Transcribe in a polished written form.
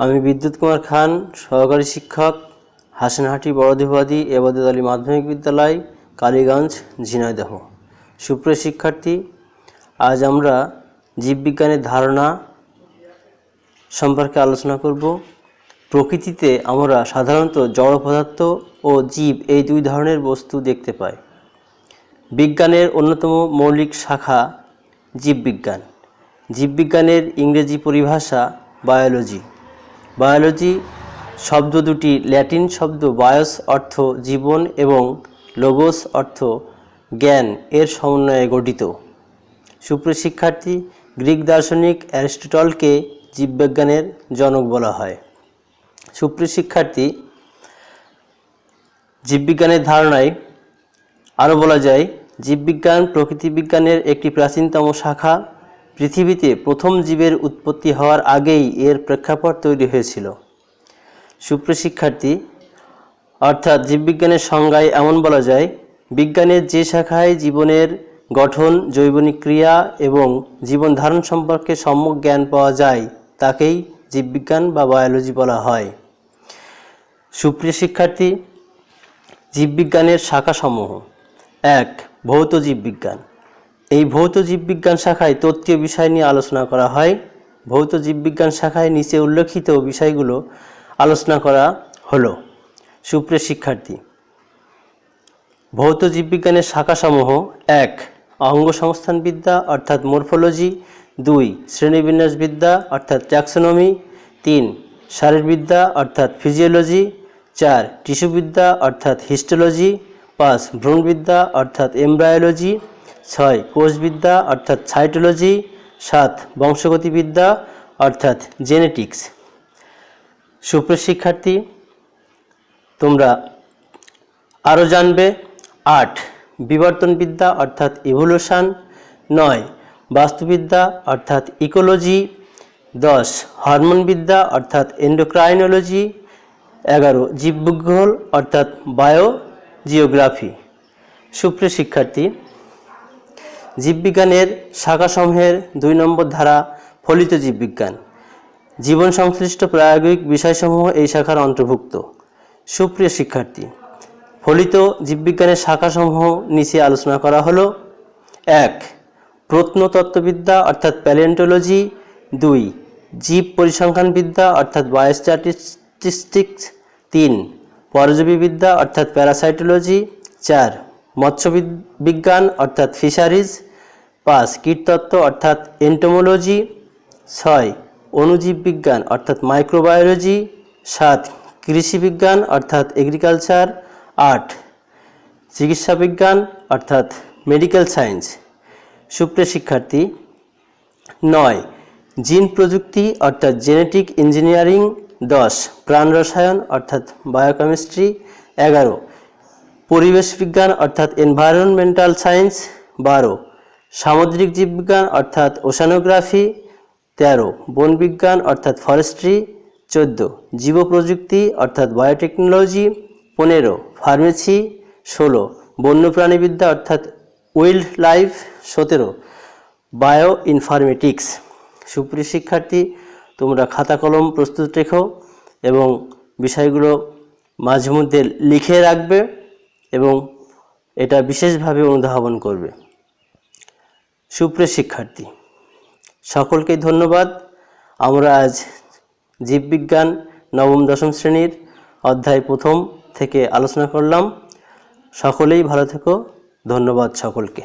আমি বিদ্যুৎ কুমার খান, সহকারী শিক্ষক, হাসনাহাটি বড়দিবাদী এবাদত আলী মাধ্যমিক বিদ্যালয়, কালীগঞ্জ, ঝিনাইদহ। সুপ্রিয় শিক্ষার্থী, আজ আমরা জীববিজ্ঞানের ধারণা সম্পর্কে আলোচনা করব। প্রকৃতিতে আমরা সাধারণত জড় পদার্থ ও জীব এই দুই ধরনের বস্তু দেখতে পাই। বিজ্ঞানের অন্যতম মৌলিক শাখা জীববিজ্ঞান। জীববিজ্ঞানের ইংরেজি পরিভাষা বায়োলজি। বায়োলজি শব্দ দুটি ল্যাটিন শব্দ বায়োস অর্থ জীবন এবং লোগোস অর্থ জ্ঞান এর সমন্বয়ে গঠিত। সুপ্রিয় শিক্ষার্থী, গ্রিক দার্শনিক অ্যারিস্টটলকে জীববিজ্ঞানের জনক বলা হয়। সুপ্রিয় শিক্ষার্থী, জীববিজ্ঞানের ধারণায় আরও বলা যায়, জীববিজ্ঞান প্রকৃতিবিজ্ঞানের একটি প্রাচীনতম শাখা। পৃথিবীতে প্রথম জীবের উৎপত্তি হওয়ার আগেই এর প্রেক্ষাপট তৈরি হয়েছিল। সুপ্রিয় শিক্ষার্থী, অর্থাৎ জীববিজ্ঞানের সংজ্ঞায় এমন বলা যায়, বিজ্ঞানের যে শাখায় জীবনের গঠন, জৈবনিক ক্রিয়া এবং জীবন ধারণ সম্পর্কে সম্যক জ্ঞান পাওয়া যায় তাকেই জীববিজ্ঞান বা বায়োলজি বলা হয়। সুপ্রিয় শিক্ষার্থী, জীববিজ্ঞানের শাখাসমূহ। ১. ভৌত জীববিজ্ঞান। এই ভৌত জীববিজ্ঞান শাখায় তত্ত্বীয় বিষয় নিয়ে আলোচনা করা হয়। ভৌত জীববিজ্ঞান শাখায় নিচে উল্লেখিত বিষয়গুলো আলোচনা করা হলো। সুপ্রিয় শিক্ষার্থী, ভৌত জীববিজ্ঞানের শাখাসমূহ: ১. অঙ্গসংস্থানবিদ্যা অর্থাৎ মরফোলজি। ২. শ্রেণীবিন্যাসবিদ্যা অর্থাৎ ট্যাক্সোনমি। ৩. শারীরবিদ্যা অর্থাৎ ফিজিওলজি। ৪. টিস্যুবিদ্যা অর্থাৎ হিস্টোলজি। ৫. ভ্রূণবিদ্যা অর্থাৎ এমব্রায়োলজি। ৬. কোষবিদ্যা অর্থাৎ সাইটোলজি। ৭. বংশগতিবিদ্যা অর্থাৎ জেনেটিক্স। সুপ্রিয় শিক্ষার্থী, তোমরা আরও জানবে। ৮. বিবর্তনবিদ্যা অর্থাৎ ইভলিউশন। ৯. বাস্তুবিদ্যা অর্থাৎ ইকোলজি। ১০. হরমোনবিদ্যা অর্থাৎ এন্ডোক্রাইনোলজি। ১১. জীবভূগোল অর্থাৎ বায়োজিওগ্রাফি। সুপ্রিয় শিক্ষার্থী, জীববিজ্ঞানের শাখাসমূহের ২ নম্বর ধারা ফলিত জীববিজ্ঞান। জীবন সংশ্লিষ্ট প্রায়োগিক বিষয়সমূহ এই শাখার অন্তর্ভুক্ত। সুপ্রিয় শিক্ষার্থী, ফলিত জীববিজ্ঞানের শাখাসমূহ নিচে আলোচনা করা হলো। ১. প্রত্নতত্ত্ববিদ্যা অর্থাৎ প্যালিওন্টোলজি। ২. জীব পরিসংখ্যানবিদ্যা অর্থাৎ বায়োস্ট্যাটিস্টিক্স। ৩. পরজীবীবিদ্যা অর্থাৎ প্যারাসাইটোলজি। ৪. মৎস্যবিজ্ঞান অর্থাৎ ফিশারিজ। ৫. কীটতত্ত্ব অর্থাৎ এন্টোমোলজি। ৬. অণুজীববিজ্ঞান অর্থাৎ মাইক্রোবায়োলজি। ৭. কৃষিবিজ্ঞান অর্থাৎ এগ্রিকালচার। ৮. চিকিৎসাবিজ্ঞান অর্থাৎ মেডিকেল সায়েন্স। সুপ্রিয় শিক্ষার্থী, ৯. জিন প্রযুক্তি অর্থাৎ জেনেটিক ইঞ্জিনিয়ারিং। ১০. প্রাণ রসায়ন অর্থাৎ বায়োকেমিস্ট্রি। ১১. পরিবেশ বিজ্ঞান অর্থাৎ এনভায়রনমেন্টাল সায়েন্স। ১২. সামুদ্রিক জীববিজ্ঞান অর্থাৎ ওশানোগ্রাফি। ১৩. বনবিজ্ঞান অর্থাৎ ফরেস্ট্রি। ১৪. জীবপ্রযুক্তি অর্থাৎ বায়োটেকনোলজি। ১৫. ফার্মেসি। ১৬. বন্যপ্রাণীবিদ্যা অর্থাৎ ওয়াইল্ড লাইফ। ১৭. Bio informatics. সুপ্রিয় শিক্ষার্থী, তোমরা খাতা কলম প্রস্তুত রেখো এবং বিষয়গুলো মাঝে মধ্যে লিখে রাখবে এবং এটা বিশেষভাবে অনুধাবন করবে। সুপ্রিয় শিক্ষার্থী, সকলকে ধন্যবাদ। আমরা আজ জীববিজ্ঞান নবম দশম শ্রেণীর অধ্যায় প্রথম থেকে আলোচনা করলাম। সকলেই ভালো থেকো। ধন্যবাদ সকলকে।